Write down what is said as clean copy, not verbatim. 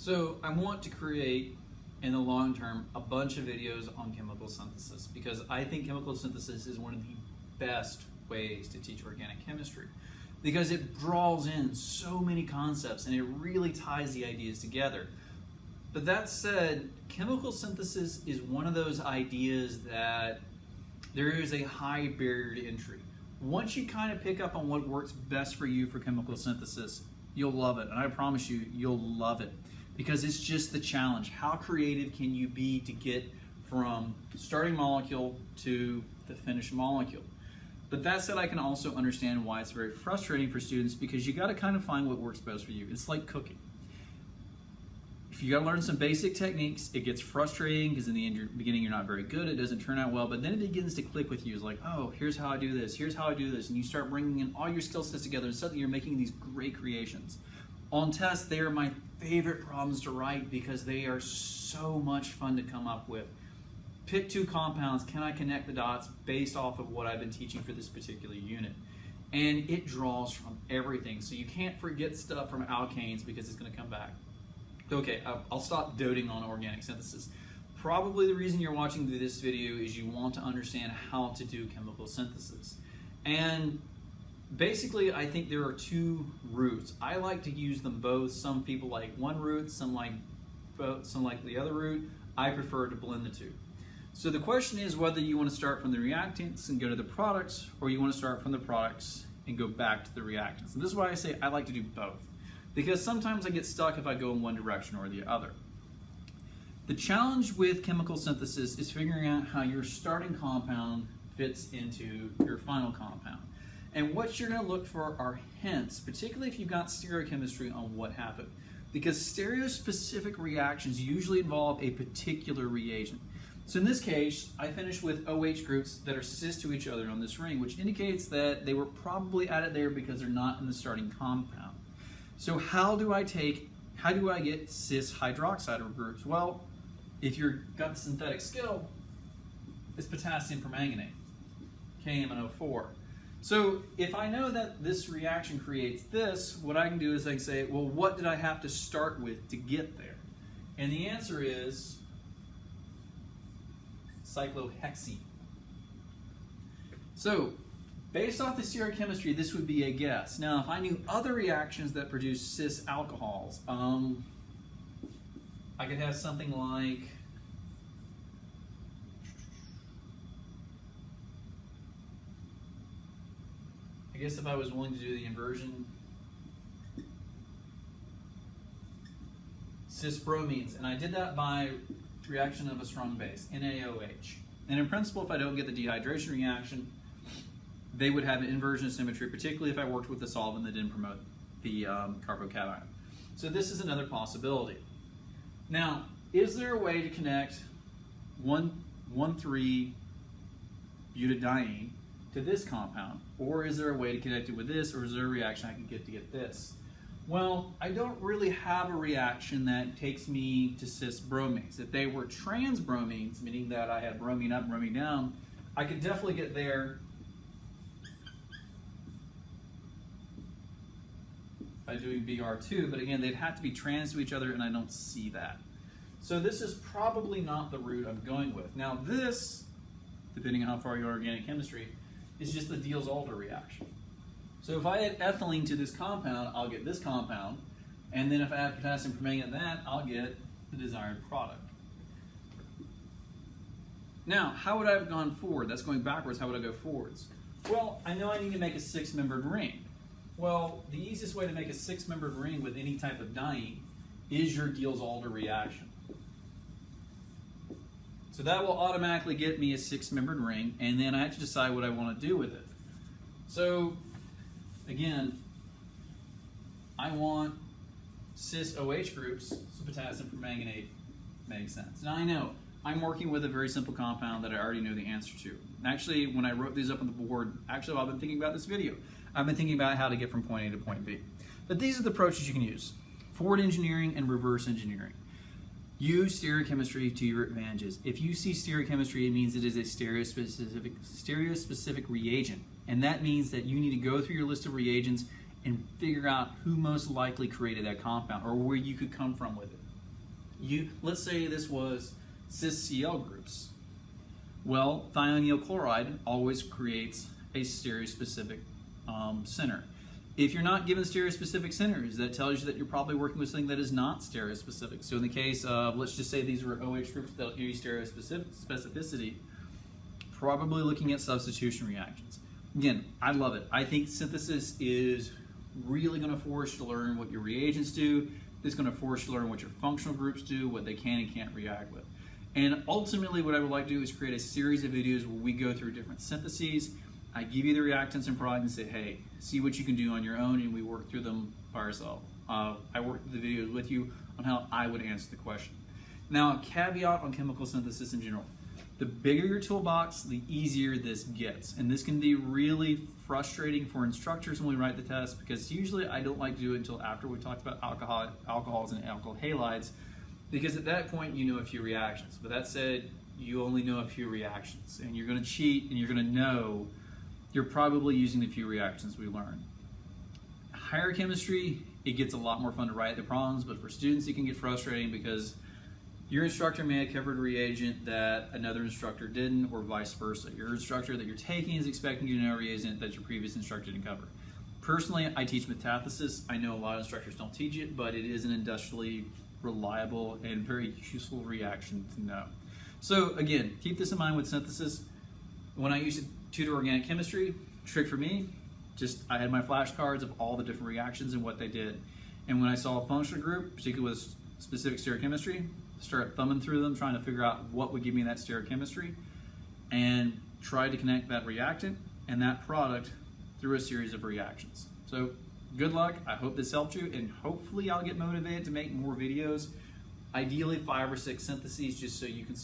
So I want to create, in the long term, a bunch of videos on chemical synthesis because I think chemical synthesis is one of the best ways to teach organic chemistry because it draws in so many concepts and it really ties the ideas together. But that said, chemical synthesis is one of those ideas that there is a high barrier to entry. Once you kind of pick up on what works best for you for chemical synthesis, you'll love it. And I promise you, you'll love it because it's just the challenge. How creative can you be to get from starting molecule to the finished molecule? But that said, I can also understand why it's very frustrating for students because you got to kind of find what works best for you. It's like cooking. If you got to learn some basic techniques, it gets frustrating because in the beginning you're not very good, it doesn't turn out well, but then it begins to click with you. It's like, oh, here's how I do this, here's how I do this, and you start bringing in all your skill sets together and suddenly you're making these great creations. On tests, they are my favorite problems to write because they are so much fun to come up with. Pick two compounds, can I connect the dots based off of what I've been teaching for this particular unit? And it draws from everything, so you can't forget stuff from alkanes because it's going to come back. Okay, I'll stop doting on organic synthesis. Probably the reason you're watching this video is you want to understand how to do chemical synthesis. And basically, I think there are two routes. I like to use them both. Some people like one route, some like both, some like the other route. I prefer to blend the two. So the question is whether you want to start from the reactants and go to the products, or you want to start from the products and go back to the reactants. And this is why I say I like to do both, because sometimes I get stuck if I go in one direction or the other. The challenge with chemical synthesis is figuring out how your starting compound fits into your final compound. And what you're going to look for are hints, particularly if you've got stereochemistry, on what happened. Because stereospecific reactions usually involve a particular reagent. So in this case, I finished with OH groups that are cis to each other on this ring, which indicates that they were probably added there because they're not in the starting compound. So how do I get cis hydroxide groups? Well, if you've got the synthetic skill, it's potassium permanganate, KMNO4. So if I know that this reaction creates this, what I can do is I can say, well, what did I have to start with to get there? And the answer is cyclohexene. So based off the stereochemistry, this would be a guess. Now, if I knew other reactions that produce cis alcohols, I could have something like I guess if I was willing to do the inversion, cis bromines, and I did that by reaction of a strong base, NaOH. And in principle, if I don't get the dehydration reaction, they would have an inversion of symmetry, particularly if I worked with a solvent that didn't promote the carbocation. So this is another possibility. Now, is there a way to connect 1,3-butadiene to this compound? Or is there a way to connect it with this, or is there a reaction I can get to get this? Well, I don't really have a reaction that takes me to cis bromines. If they were trans bromines, meaning that I had bromine up, bromine down, I could definitely get there by doing Br2, but again, they'd have to be trans to each other, and I don't see that. So this is probably not the route I'm going with. Now this, depending on how far you are in organic chemistry, is just the Diels-Alder reaction. So if I add ethylene to this compound, I'll get this compound, and then if I add potassium permanganate to that, I'll get the desired product. Now, how would I have gone forward? That's going backwards. How would I go forwards? Well, I know I need to make a 6-membered ring. Well, the easiest way to make a 6-membered ring with any type of diene is your Diels-Alder reaction. So that will automatically get me a 6-membered ring, and then I have to decide what I want to do with it. So again, I want cis OH groups, so potassium permanganate makes sense. Now I know I'm working with a very simple compound that I already know the answer to. Actually, when I wrote these up on the board, actually while I've been thinking about this video, I've been thinking about how to get from point A to point B. But these are the approaches you can use: forward engineering and reverse engineering. Use stereochemistry to your advantages. If you see stereochemistry, it means it is a stereospecific reagent. And that means that you need to go through your list of reagents and figure out who most likely created that compound or where you could come from with it. Let's say this was cis-Cl groups. Well, thionyl chloride always creates a stereospecific center. If you're not given stereospecific centers, that tells you that you're probably working with something that is not stereospecific. So in the case of, let's just say these were OH groups that use stereospecificity, probably looking at substitution reactions. Again, I love it. I think synthesis is really going to force you to learn what your reagents do. It's going to force you to learn what your functional groups do, what they can and can't react with. And ultimately, what I would like to do is create a series of videos where we go through different syntheses. I give you the reactants and product and say, hey, see what you can do on your own, and we work through them by ourselves. I work through the videos with you on how I would answer the question. Now, a caveat on chemical synthesis in general. The bigger your toolbox, the easier this gets. And this can be really frustrating for instructors when we write the test, because usually I don't like to do it until after we talked about alcohols and alkyl halides, because at that point you know a few reactions. But that said, you only know a few reactions, and you're going to cheat, and you're going to know you're probably using the few reactions we learned. Higher chemistry, it gets a lot more fun to write the problems, but for students it can get frustrating because your instructor may have covered a reagent that another instructor didn't, or vice versa. Your instructor that you're taking is expecting you to know a reagent that your previous instructor didn't cover. Personally, I teach metathesis. I know a lot of instructors don't teach it, but it is an industrially reliable and very useful reaction to know. So again, keep this in mind with synthesis. When I used to tutor organic chemistry, trick for me, I had my flashcards of all the different reactions and what they did. And when I saw a functional group, particularly with specific stereochemistry, start thumbing through them, trying to figure out what would give me that stereochemistry, and try to connect that reactant and that product through a series of reactions. So good luck. I hope this helped you, and hopefully I'll get motivated to make more videos. Ideally 5 or 6 syntheses, just so you can see